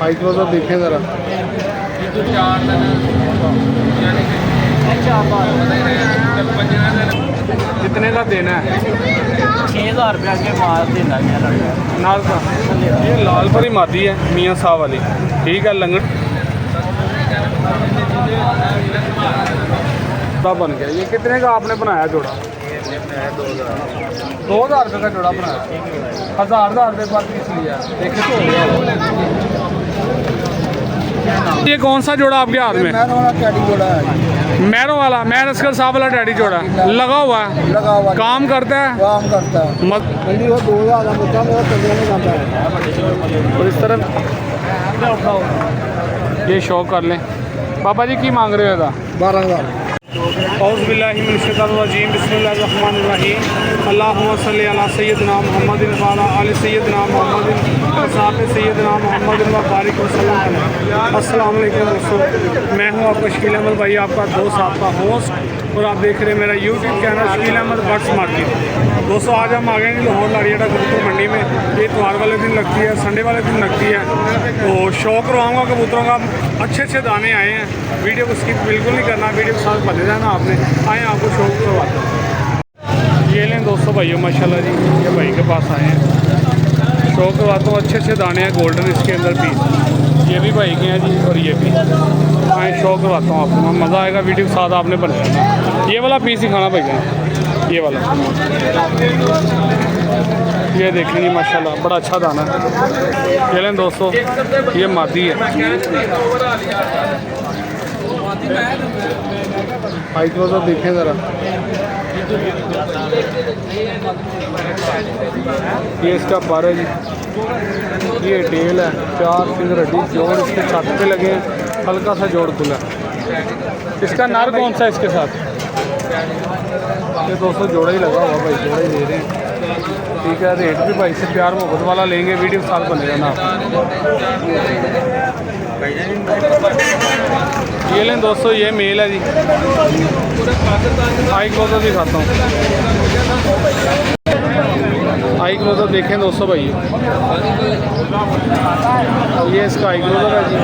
High close up देखें ज़रा। कितने का देना है? 6000 रुपया के माल देना है नाल का। ये लाल परी मादी है मियाँ साहब वाली, ठीक है। लंगड़ बन गया। ये कितने का आपने बनाया जोड़ा? 2000 रुपये का जोड़ा बनाया। 1000 रुपये पर पीस लिया। देखिए तो ये कौन सा जोड़ा आपके हाथ में? टैडी जोड़ा है, मैरों वाला, मैर असकर साहब वाला टैडी जोड़ा लगा हुआ है। लगा हुआ काम करता है। काम करता है। मंडी वो 2000 का मुद्दा मेरा चलने में जाता है। और इस तरह ये शो कर लें। पापा जी की मांग रहे हो? 12000। औज़ुबिल्लाहिमिनश्शैतानिर्रजीम बिस्मिल्लाहिर्रहमानिर्रहीम अल्लाहुम्मा सल्लि अला सय्यिदिना मुहम्मदिन व अला आलि सय्यिदिना मुहम्मदिन व साहब सय्यिदिना मुहम्मदिन व बारिक वसल्लम अलैहि। अस्सलाम वालेकुम दोस्तों, मैं हूं आपका शकील अहमद भाई, आपका दोस्त, आपका होस्ट, और आप देख रहे हैं मेरा YouTube channel Shakeel Ahmed birds market. दोस्तों आज हम आ गए हैं लाहौर लाड़ियाडा कबूतर मंडी में। ये इतवार वाले दिन लगती है, संडे वाले दिन लगती है। तो शौक करवाऊँगा कबूतरों का। अच्छे अच्छे दाने आए हैं, वीडियो को स्किप बिल्कुल नहीं करना, वीडियो के साथ बने रहना आपने। आए आपको शौक करवाते हैं। ये लें दोस्तों भाइयों माशाल्लाह जी, ये भाई के पास आए हैं, शौक करवाता हूँ। अच्छे अच्छे दाने हैं गोल्डन इसके अंदर पीस। ये भी भाई के हैं जी, और ये भी आए शौक करवाता हूँ आपको। मज़ा आएगा, वीडियो के साथ आपने बने रहना। ये वाला पीस ही खाना भैया, ये वाला। ये देखेंगे माशाल्लाह बड़ा अच्छा दाना है। ये लें दोस्तों, ये मादी है। हाई क्लोज अप देखें ज़रा। ये इसका पर है जी, ये टेल है, 4 फिंगर हड्डी, जोड़ इसके छत पे लगे हैं, हल्का सा जोड़ खुला। इसका नर कौन सा है इसके साथ? ये दोस्तों जोड़ा ही लगा हुआ भाई, जोड़ा ही ले रहे हैं, ठीक है। रेट भी भाई से प्यार मोहब्बत वाला लेंगे, वीडियो के साथ बनेगा ना। ये लें दोस्तों, ये मेल है जी। हाई क्लोजर दिखाता हूँ। हाई क्लोजर देखें दोस्तों भाई, ये इसका हाई क्लोजर है जी।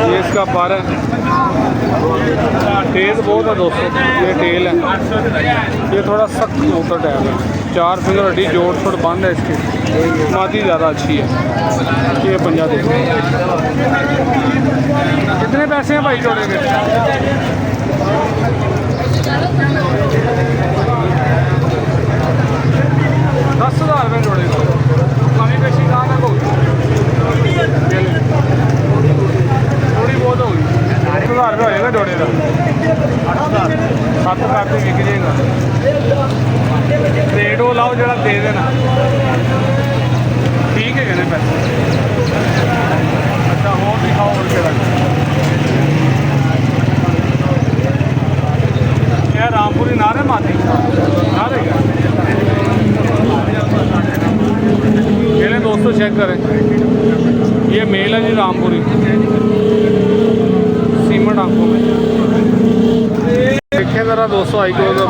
ये इसका पर है, तेज़ बहुत है दोस्तों। ये टेल है, ये थोड़ा सख्त कबूतर टैब है। 4 फिंगर हड्डी, जोड़ छोड़ बंद है इसकी, मादी ज़्यादा अच्छी है। ये पंजा देखो। कितने पैसे हैं भाई जोड़े के? 10,000 रुपये जोड़े का। कमी पेशी कहाँ तक होगी? थोड़ी बहुत होगी। 8,000 रुपये होएगा जोड़े का। 7,000 तो बिक जाएगा। रेट वो लाओ जरा दे देना, ठीक है कहने पैसे। अच्छा और दिखाओ, और क्या क्या रामपुरी नारे माती नारे क्या? ये दोस्तों चेक करें, ये मेल है जी रामपुरी, सीमेंट आंखों में। देखें ज़रा दोस्तों हाई क्लोज अप।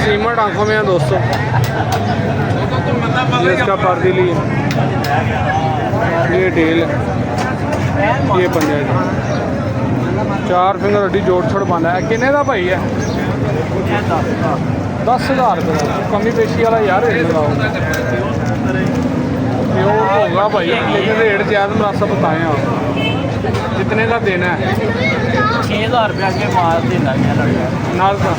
सीमेंट आंखों में है दोस्तों। ये इसका पर्दी ली, ये टेल है, ये पंजा है। 4 फिंगर हड्डी, जोड़ छोड़ बंद है। किन्ने का भाई है? 10,000 रुपये। कमी पेशी वाला यार रेट लगाओ, होगा भाई, लेकिन रेट ज़्यादा मुनासिब बताएँ आप। कितने का देना है? 6000 रुपया के माल देना है नाल का।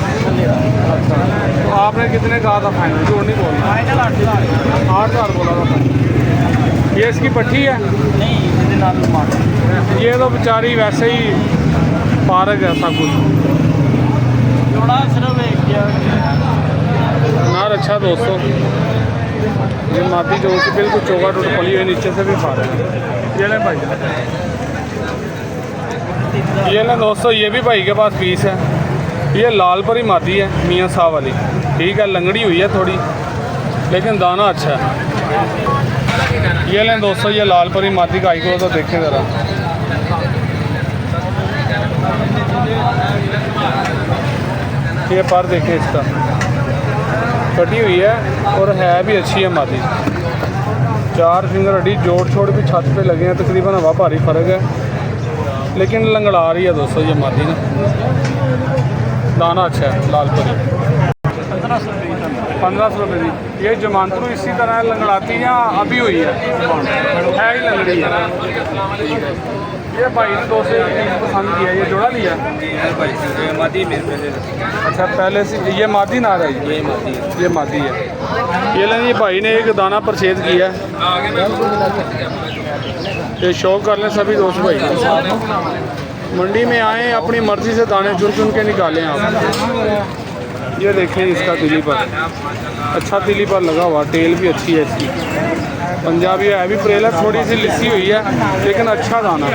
अच्छा, तो आपने कितने कहा था फाइनल? जोड़ नहीं बोलना। 8,000 बोला था। ये इसकी पट्टी है? नहीं, ये तो बेचारी वैसे ही पार्क है सब कुछ। जोड़ा सिर्फ एक नार अच्छा दोस्तों। ये मादी जो कि बिल्कुल चौका टूट पली हुई, नीचे से भी खा रहे हैं। ये लें भाई, ये लें दोस्तों, ये भी भाई के पास पीस है। ये लाल परी मादी है मियाँ साहब वाली, ठीक है। लंगड़ी हुई है थोड़ी, लेकिन दाना अच्छा है। ये लें दोस्तों, ये लाल परी मादी का आई को तो देखें ज़रा। ये पर देखें इसका, कटी हुई है और है भी अच्छी है मादी। 4 फिंगर हड्डी, जोड़ छोड़ भी छत पे लगे हैं, तकरीबन हवा भारी फ़र्क है, लेकिन लंगड़ा रही है दोस्तों ये मादी ना। दाना अच्छा है, लाल परी 1500 रुपये की। ये जमानतरू इसी तरह लंगड़ाती या अभी हुई है ही लंगड़ी है। ये भाई ने 200 पसंद किया, ये जोड़ा लिया मादी में अच्छा पहले से ये मादी ना रही, ये मादी है। ये लें ये भाई ने एक दाना परचेज किया है, ये शौक कर लें सभी दोस्त भाई। मंडी में आएँ, अपनी मर्ज़ी से दाने चुन चुन के निकालें आप। ये देखें इसका तिली पर, अच्छा तिली पर लगा हुआ, टेल भी अच्छी है इसकी। पंजाबी है भी, प्रेला थोड़ी सी लिस्सी हुई है, लेकिन अच्छा दाना,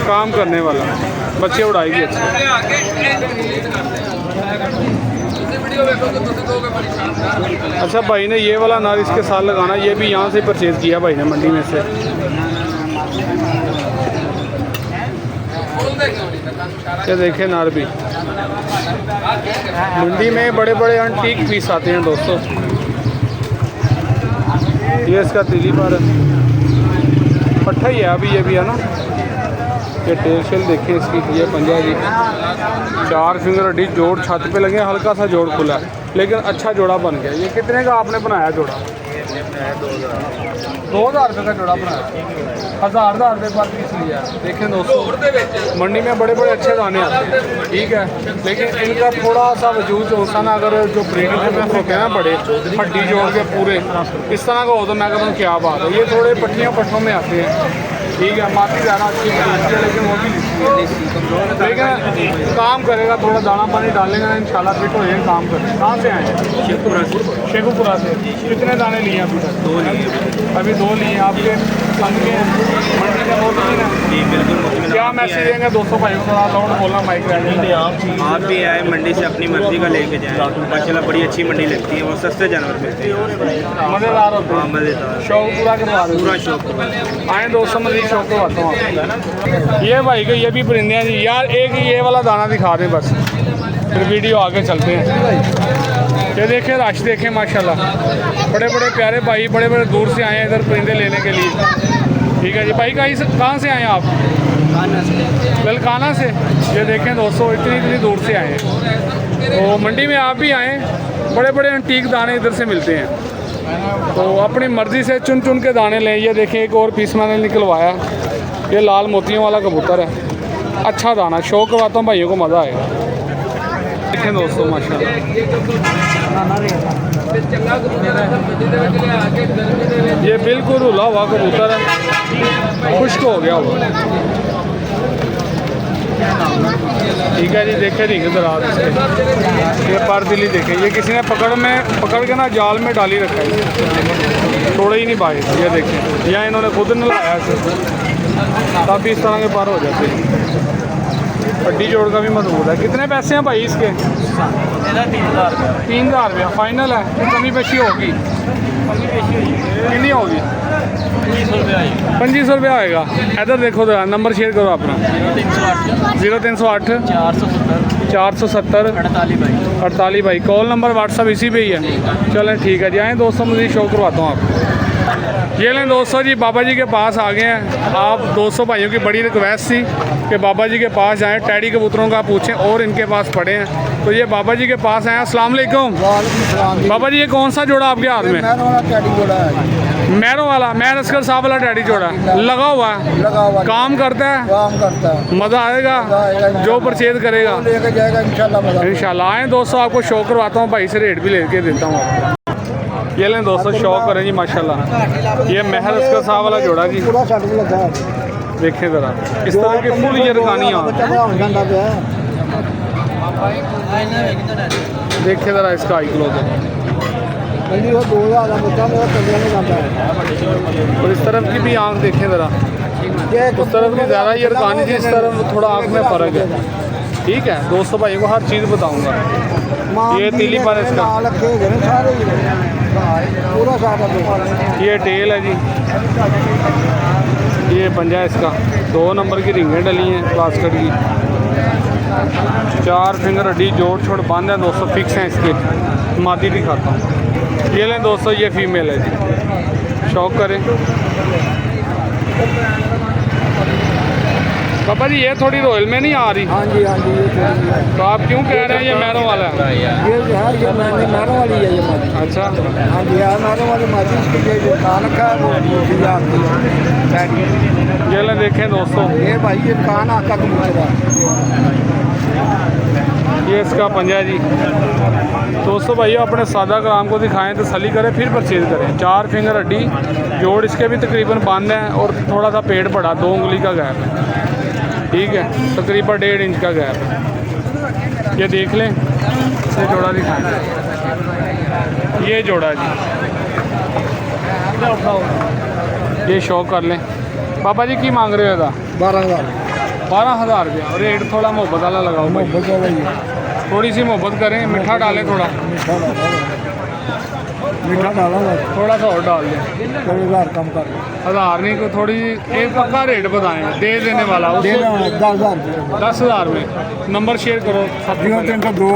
काम करने वाला, बच्चे उड़ाएगी अच्छे। अच्छा भाई ने ये वाला नार इसके साथ लगाना, ये भी यहाँ से परचेज़ किया भाई ने मंडी में से। ये देखें नार भी, मंडी में बड़े बड़े एंटीक पीस आते हैं दोस्तों। ये इसका तिली पर पट्ठा ही है अभी, ये भी है ना। ये टेल शेल देखें इसकी, ये पंजा जी 4 फिंगर हड्डी, जोड़ छत पे लगे, हल्का सा जोड़ खुला है, लेकिन अच्छा जोड़ा बन गया। ये कितने का आपने बनाया जोड़ा? 2000 रुपये का जोड़ा बनाया, 1000 रुपये पर पीस लिया। देखें दोस्तों, मंडी में बड़े बड़े अच्छे दाने आते हैं, ठीक है, लेकिन इनका थोड़ा सा वजूद होता ना, अगर जो ब्रीडिंग में होते हैं ना बड़े हड्डी जोड़ के पूरे इस तरह का हो तो मैं कहता हूँ क्या बात है। ये थोड़े पट्टों में आते हैं, ठीक है, माती ज़्यादा अच्छी है, लेकिन वो भी लेकिन काम करेगा, थोड़ा दाना पानी डालेगा इंशाल्लाह फिट हो जाएगा, काम करेगा। कहाँ से आए हैं? शेखुपुरा से। कितने दाने लिए अभी तक? 2 लिए। अभी 2 लिए आपके संग के मंडी में बहुत नहीं है जी, बिल्कुल। क्या मैसेज देंगे 200 भाई को? लाउड बोलना माइक आप भी आए मंडी से अपनी मर्जी का लेके जाएँ, माशाल्लाह बड़ी अच्छी मंडी लगती है, और सस्ते जानवर मिलते हैं, मज़ेदार होते हैं, मज़ेदार, शौक पूरा करवा दो, पूरा शौक। आए 200 मजीद शौक करवाता हूँ। ये भाई के ये भी परिंदे हैं जी यार, एक ये वाला दाना दिखा दें बस, फिर वीडियो आगे चलते हैं। ये देखें रश देखें माशाल्लाह, बड़े बड़े प्यारे भाई बड़े बड़े दूर से आए हैं इधर परिंदे लेने के लिए, ठीक है जी। भाई कहाँ से आए हैं आप? ललकाना से। ये देखें दोस्तों, इतनी दूर से आए हैं, तो मंडी में आप भी आएँ, बड़े बड़े एंटीक दाने इधर से मिलते हैं, तो अपनी मर्ज़ी से चुन चुन के दाने लें। ये देखें एक और पीस मैंने निकलवाया, ये लाल मोतियों वाला कबूतर है, अच्छा दाना, शौक करवाता हूँ भाइयों को, मज़ा आएगा। देखें दोस्तों माशाल्लाह, ये बिल्कुल रुला हुआ कबूतर है, खुश्क हो गया हुआ, ठीक है जी। देखे नहीं किधर आ इसके, ये पर दिली देखें, ये किसी ने पकड़ के ना जाल में डाली रखा है, थोड़े ही नहीं बाई। ये देखें, या इन्होंने खुद नलाया इसे, काफ़ी इस तरह के पर हो जाते हैं। हड्डी जोड़ का भी मजबूत है। कितने पैसे हैं भाई इसके? 3000 रुपया फाइनल है, कमी पेशी होगी? कितनी होगी? 2500 रुपया आएगा। इधर देखो जरा, नंबर शेयर करो अपना। 0308 470 48 भाई, कॉल नंबर व्हाट्सअप इसी पे ही है। चलें ठीक है जी, आए दोस्तों, मुझे शो करवाता हूँ आपको। ये लें दोस्तों जी, बाबा जी के पास आ गए हैं। आप 200 भाइयों की बड़ी रिक्वेस्ट थी कि बाबा जी के पास जाएं, टैडी कबूतरों का पूछें और इनके पास पड़े हैं, तो ये बाबा जी के पास आए। अस्सलाम वालेकुम बाबा जी, ये कौन सा जोड़ा आपके हाथ में? मैरों वाला, मैर असगर साहब वाला टैडी जोड़ा लगा हुआ है, काम करता है, मज़ा आएगा जो परचेज करेगा इंशाल्लाह। आए दोस्तों, आपको शो करवाता हूँ, भाई से रेट भी लेके देता हूँ आपको। ये लें दोस्तों, शौक करें जी माशाल्लाह। ये महर असगर साहब वाला जोड़ा जी, देखें ज़रा इस तरह की फुल यरकानियाँ, देखें ज़रा इसका आई क्लोज, और इस तरफ की भी आँख देखें ज़रा, उस तरफ की ज़्यादा यरकानी थी, इस तरफ थोड़ा आँख में फ़र्क है, ठीक है। 200 भाई को हर चीज़ बताऊँगा। ये तीली पर इसका, ये टेल है जी, ये पंजा इसका, 2 नंबर की रिंगें डली हैं बास्केट की, 4 फिंगर हड्डी जोड़ छोड़ बंद है दोस्तों, फिक्स हैं इसके। मादी दिखाता हूँ, ये लें दोस्तों, ये फीमेल है जी, शौक करें। पापा जी ये थोड़ी रोयल में नहीं आ रही? हाँ जी हाँ जी, ये तो आप क्यों कह रहे हैं ये मैरों वाला है? जो है ये मैंने मैरों वाली है ये मादी। अच्छा, हाँ जी हाँ, मैरों वाली मादी, इसकी जो कान रखा है वो दूसरी आपकी है। ये ले देखें दोस्तों, ये भाई ये कान आपका कबूतर है। ये इसका पंजा जी। दोस्तों भाइयों अपने सादा ग्राम को दिखाएं, तसल्ली करें फिर परचेज करें। 4 फिंगर हड्डी जोड़ इसके भी तकरीबन बंद हैं और थोड़ा सा पेट बड़ा, 2 उंगली का गैप है, ठीक है, तकरीबन 1.5 इंच का गैप है। ये देख लें, ये जोड़ा दिखाएं, ये जोड़ा जी, ये शो कर लें। पापा जी की मांग रहे हो? 12,000 12,000 रुपया। रेट थोड़ा मोहब्बत वाला लगाओ भाई, मोहब्बत वाला ही है। थोड़ी सी मोहब्बत करें, मीठा डालें थोड़ा, मीठा डाला हुआ, थोड़ा सा और डाल दें। 10,000 कम कर 1000 नहीं को थोड़ी, एक पक्का रेट बताएं दे देने वाला उसको। 10,000 10,000 में नंबर शेयर करो। 0302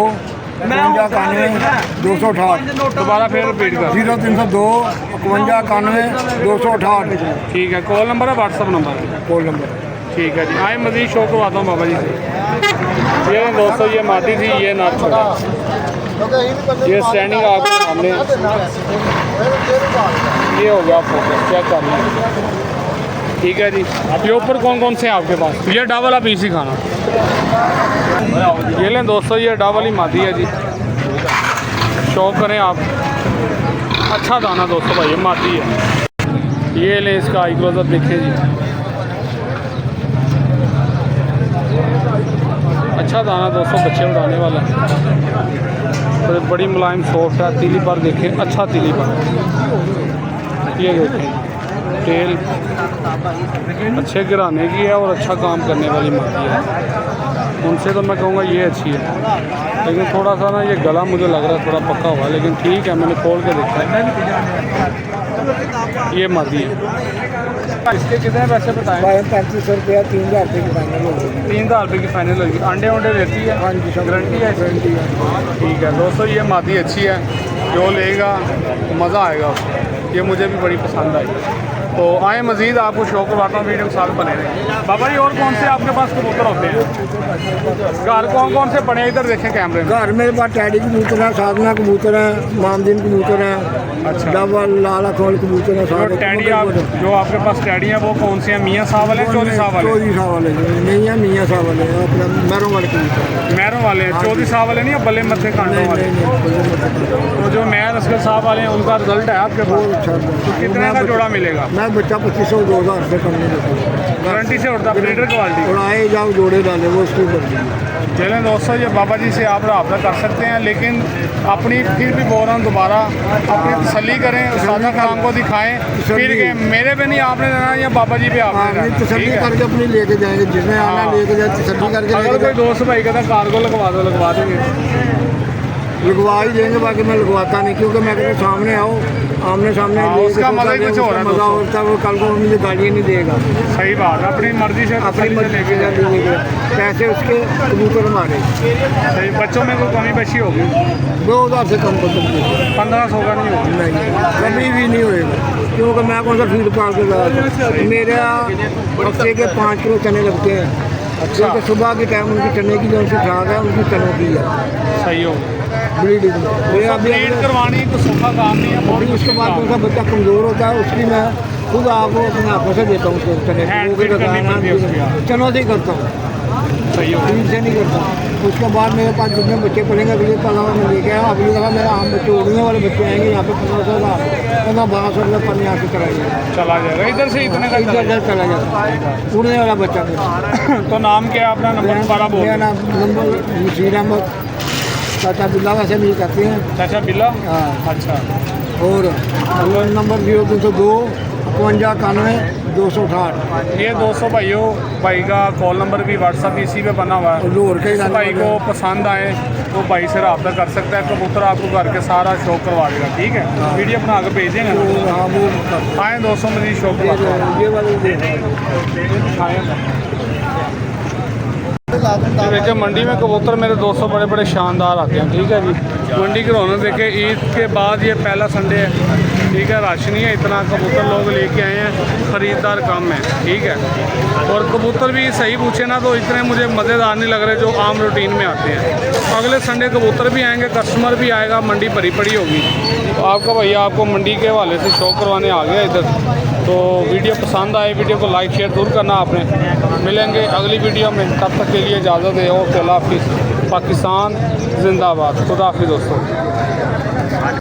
51 268। दोबारा फिर रिपीट कर। 0302 51 91 268 ठीक है, कॉल नंबर है, व्हाट्सअप नंबर है। Call number. ठीक है जी, आए मज़ीद शो करवाता हूँ बाबा जी से। ये दोस्तों ये मादी थी, ये नाक छोड़ा, ये स्टैंडिंग आपके सामने, ये हो गया फोकस, चेक कर लें। ठीक है जी, ये ऊपर कौन कौन से हैं आपके पास? ये डबल आप इसी खाना। ये लें दोस्तों, ये डबल ही मादी है जी, शौक करें आप। अच्छा दाना दोस्तों भाई, ये मादी है। ये लें इसका आई क्लोजअप देखें जी, अच्छा दाना दोस्तों, बच्चे उड़ाने वाला है, तो बड़ी मुलायम सॉफ्ट है। तीली पर देखें, अच्छा तीली पर, ये देखें टेल अच्छे गिराने की है और अच्छा काम करने वाली मादी है। उनसे तो मैं कहूँगा ये अच्छी है, लेकिन थोड़ा सा ना ये गला मुझे लग रहा है थोड़ा पक्का हुआ है, लेकिन ठीक है, मैंने खोल के देखा है। ये मादी है। इसके कितने पैसे बताएं? 3500 रुपया, 3,000 रुपये की फाइनल होगी। 3,000 रुपये की फाइनल होगी। अंडे वंडे देती है? हाँ जी, सब गारंटी है? गारंटी है। ठीक है दोस्तों, ये मादी अच्छी है, जो लेगा तो मज़ा आएगा उसको। ये मुझे भी बड़ी पसंद आई। तो आए मज़ीद आपको शौक करवाता हूँ, वीडियो के साथ बने रहें। बाबा जी और कौन से आपके पास कबूतर होते हैं? घर कौन कौन से पड़े हैं? इधर देखें कैमरे में। घर मेरे पास टैडी कबूतर है, साधना कबूतर है, मामदीन कबूतर है, अच्छा, डबल लाल अखोल कबूतर है। जो टैडी जो आपके पास टैडी है वो कौन से हैं? मियाँ साहब वाले, चौधरी साहब वाले? चौधरी साहब वाले नहीं है, मियाँ साहब वाले अपना मैरों वाले कबूतर। मैरों वाले हैं, चौधरी साहब वाले नहीं है, बल्ले मत्थे कांटों वाले। तो जो मैर असगर साहब वाले हैं उनका रिजल्ट है आपके पास? अच्छा, तो कितने का जोड़ा मिलेगा? मैं बच्चा 2500 2,000 से कम नहीं देता, गारंटी से उड़ता, ब्रीडर क्वालिटी। और आए जाओ जोड़े डाले वो उसकी मर्जी है। चलें दोस्तों, ये बाबा जी से आप रब्ता कर सकते हैं, लेकिन अपनी फिर भी बोल रहा हूँ दोबारा, अपनी तसल्ली करें, सादा काम को दिखाएं, फिर के मेरे पे नहीं आपने देना या बाबा जी पे आपने देना। तसल्ली ठीक है, करके अपनी लेके जाएंगे, जिसने आना लेके जाए, तसल्ली करके अगर कोई दोस्त भाई कहता कार्गो लगवा दो, लगवा देंगे, लगवा ही देंगे। बाकी मैं लगवाता नहीं, क्योंकि मैं कहता सामने आओ, आमने सामने हाँ, लेके उसका मज़ा ही कुछ और है मज़ा दोस्तों। होता है। वो कल को मुझे गालियाँ नहीं देगा, सही बात है, अपनी मर्जी से अपनी तसल्ली से मर्जी लेके से जाए। लेके पैसे उसके कबूतर मारे। सही, बच्चों में कोई कमी पेशी होगी? 2,000 से कम कर 1500 का नहीं होगी। नहीं, कभी भी नहीं होएगा, क्योंकि मैं कौन सा फीड पाल के लगा। मेरे हफ्ते के 5 किलो चने लगते हैं। अच्छा, क्योंकि सुबह के टाइम उनकी चने की जो उनकी खुराक है, उनकी चनों की है सही हो। ब्रीडिंग में। ये अभी ब्रीड करवानी कोई सौखा काम नहीं है, बहुत अभी उसके मुश्किल बाद काम उनका बच्चा कमज़ोर होता है, उसकी मैं खुद आपको अपने हाथों से देता हूँ उसको चने हैंड वो भी फीड करनी पड़ती है उसकी, हाँ। चनों से ही करता हूँ, सही हो। फीड से नहीं करता। उसके बाद मेरे पास जितने बच्चे पड़ेंगे अगली दफ़ा मैं लेके आया। अगली दफ़ा मेरा आम बच्चे उड़ने वाले बच्चे आएंगे यहाँ पे 1500 का 1200 रुपये पर यहाँ से कराएंगे। चला जाएगा इधर से इतने का चला इधर चला जाता उड़ने वाला बच्चा मेरा। जाएगा। तो नाम क्या है अपना? नंबर दोबारा बोल। मेरा नाम नंबर नसीर अहमद, चाचा बिल्ला वैसे मिल करते हैं। चाचा बिल्ला? हाँ, अच्छा, और नंबर 0302 51 91 268। ये 200 भाइयों, भाई का कॉल नंबर भी व्हाट्सअप इसी पे बना हुआ है। लाहौर का ही जिस भाई को पसंद आए तो भाई से रब्ता कर सकता है, कबूतर आपको घर के सारा शौक करवा देगा। ठीक है, वीडियो बना के भेज देंगे ना। हाँ वो आए 200 मजीद शौक करवा ये वाले दे। ये देखिए मंडी में कबूतर मेरे दोस्तों बड़े बड़े शानदार आते हैं, ठीक है जी। मंडी की रौनक देखिए, ईद के बाद ये पहला संडे है, ठीक है। रश नहीं है इतना, कबूतर लोग लेके आए हैं, ख़रीदार कम है, ठीक है। और कबूतर भी सही पूछे ना तो इतने मुझे मज़ेदार नहीं लग रहे जो आम रूटीन में आते हैं। अगले संडे कबूतर भी आएंगे, कस्टमर भी आएगा, मंडी भरी पड़ी होगी। तो आपका भैया आपको मंडी के हवाले से शो करवाने आ गया इधर। तो वीडियो पसंद आए, वीडियो को लाइक शेयर जरूर करना आपने। मिलेंगे अगली वीडियो में, तब तक के लिए इजाज़त है। ओके, अल्लाह हाफिज़। पाकिस्तान जिंदाबाद। खुदा हाफिज़ दोस्तों।